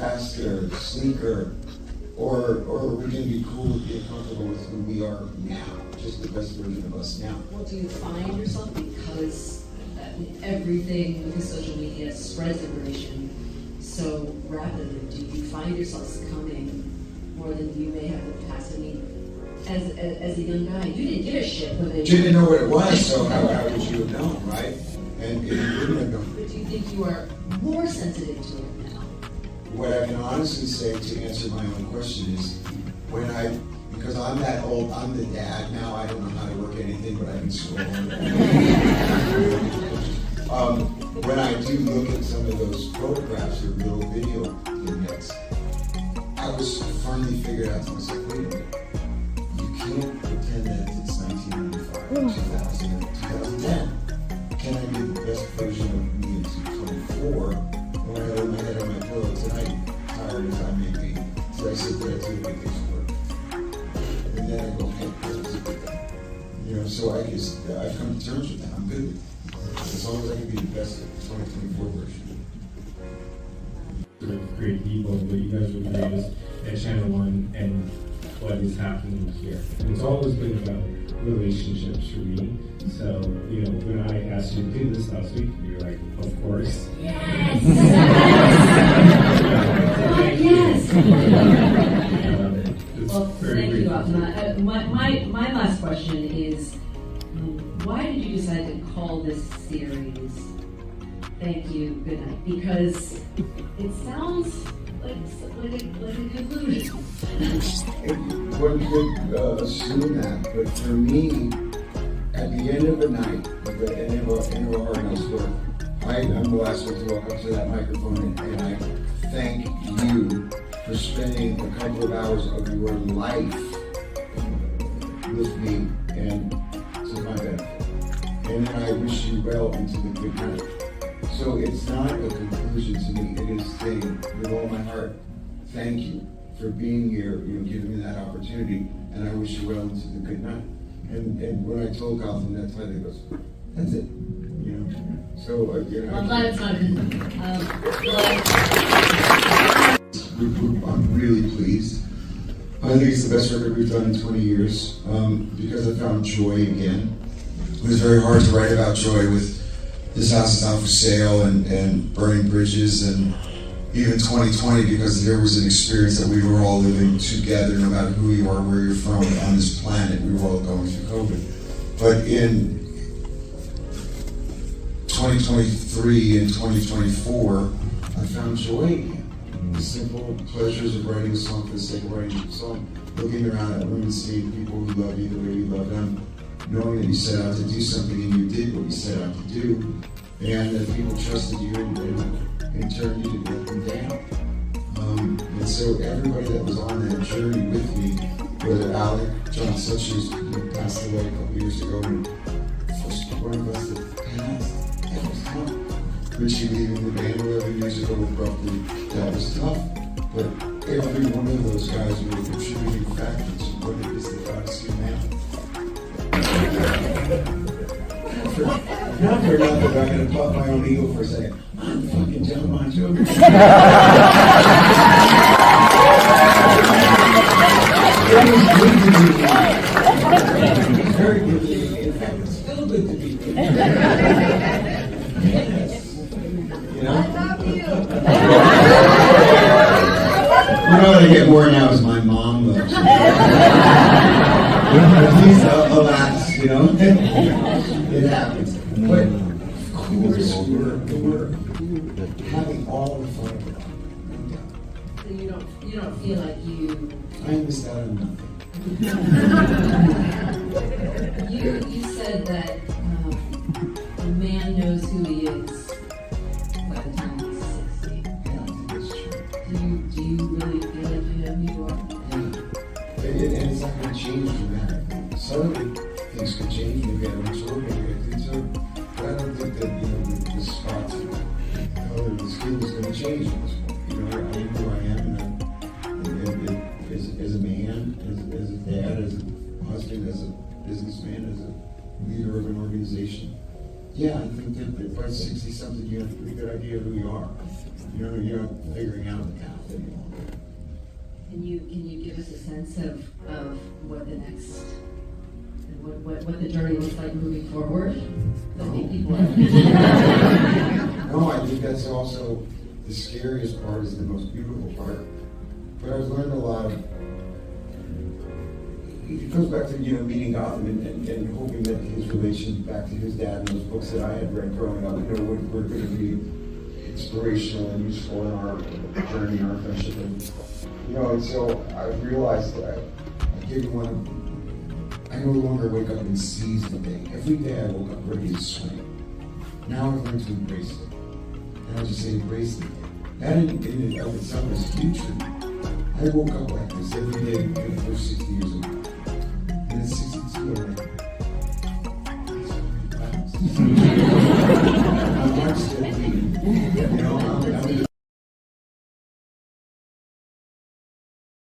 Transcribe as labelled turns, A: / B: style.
A: faster, sleeker, or we can be cool with being comfortable with who we are now, just the best version of us now.
B: Well, do you find yourself, because everything with the social media spreads information so rapidly, do you find yourself succumbing more than you may have in the past? I mean, as a young guy, you didn't give a shit whether
A: you didn't know what it was, so how would you have known, right? And you wouldn't have known.
B: But do you think you are more sensitive to it now? What
A: I can honestly say to answer my own question is, because I'm that old, I'm the dad now, I don't know how to work anything, but I can scroll on. When I do look at some of those photographs or little video vignettes, I was finally figured out to myself, wait a minute, you can't pretend that it's 1995, 2000, 2010. Can I be the best version of me in 2024 when I lay my head on my pillow tonight, tired as I may be, so I sit there to make things work. And then I go, hey, that was a good thing. You know, so I've come to terms with that. I'm good with it. As long as I can be the best 2024 version.
C: Great people, but you guys were greatest at Channel 1 and what is happening here. And it's always been about relationships for me. So, you know, when I asked you to do this last week, you were like, of course.
B: Yes! Yes! Well, thank you, Gotham. My last question is, why did you decide to call this series Thank You, Good Night? Because it sounds like a conclusion.
A: One could assume that, but for me, at the end of the night, at the end of a hard night's work, I'm the last one to walk up to that microphone and I thank you for spending a couple of hours of your life with me and to my benefit. And then I wish you well into the good night. So it's not a conclusion to me. It is saying with all my heart, thank you for being here, giving me that opportunity, and I wish you well into the good night. And when I told Gotham that time, he goes, that's it. So
B: I'm glad it's not.
A: I'm really pleased. I think it's the best record we've done in 20 years because I found joy again. It was very hard to write about joy with This House Is Not For Sale and Burning Bridges and even 2020, because there was an experience that we were all living together, no matter who you are, where you're from on this planet. We were all going through COVID. But in 2023 and 2024, I found joy again. The simple pleasures of writing a song for the sake of writing a song, looking around at women, seeing people who love you the way you love them, knowing that you set out to do something and you did what you set out to do, and that people trusted you and in turn you didn't let them down. And so everybody that was on that journey with me, whether Alec, John Suchers, who passed away a couple years ago, and first one of us that passed, that was tough. Richie leaving the band 11 years ago abruptly, that was tough. But every one of those guys were a contributing factor to what it is that got us here now. Not for nothing, I'm going to pop my own ego for a second. I'm fucking John Bon Jovi. It was good to be here. It was very good to be here. In fact, it's still good to be here. Yes. You know?
B: I love you.
A: You know what I get more now is my mom loves me. At least alas, it happens. But of course, we're having all the fun of it.
B: So you don't feel like you.
A: I missed out on nothing.
B: You said that a man knows who he is by the time he's 60.
A: Yeah, I think that's true.
B: Do you really feel like you know who you are?
A: Yeah. And it's not going to change dramatically. Suddenly, things could change. Maybe I don't mature, maybe I think so. But I don't think that, the spots or the skin is going to change at this point. I am who I am, and as a man, as a dad, as a husband, as a businessman, as a leader of an organization. Yeah, I think that by 60-something, you have a pretty good idea of who you are. You're not figuring out now. any longer.
B: Can you give us a sense of what the next, what the journey looks like moving forward? I think people
A: No, I think that's also the scariest part is the most beautiful part. But I've learned a lot. It goes back to meeting Gotham and hoping that his relation back to his dad and those books that I had read growing up, were going to be inspirational and useful in our journey, our friendship, and so I realized that I didn't want to. I no longer wake up and seize the day. Every day I woke up ready to swing. Now I've learned to embrace it, and I just say embrace the day. That in and of itself is huge for me. I woke up like this every day for the first 60 years of my life. And at 62, I'm like,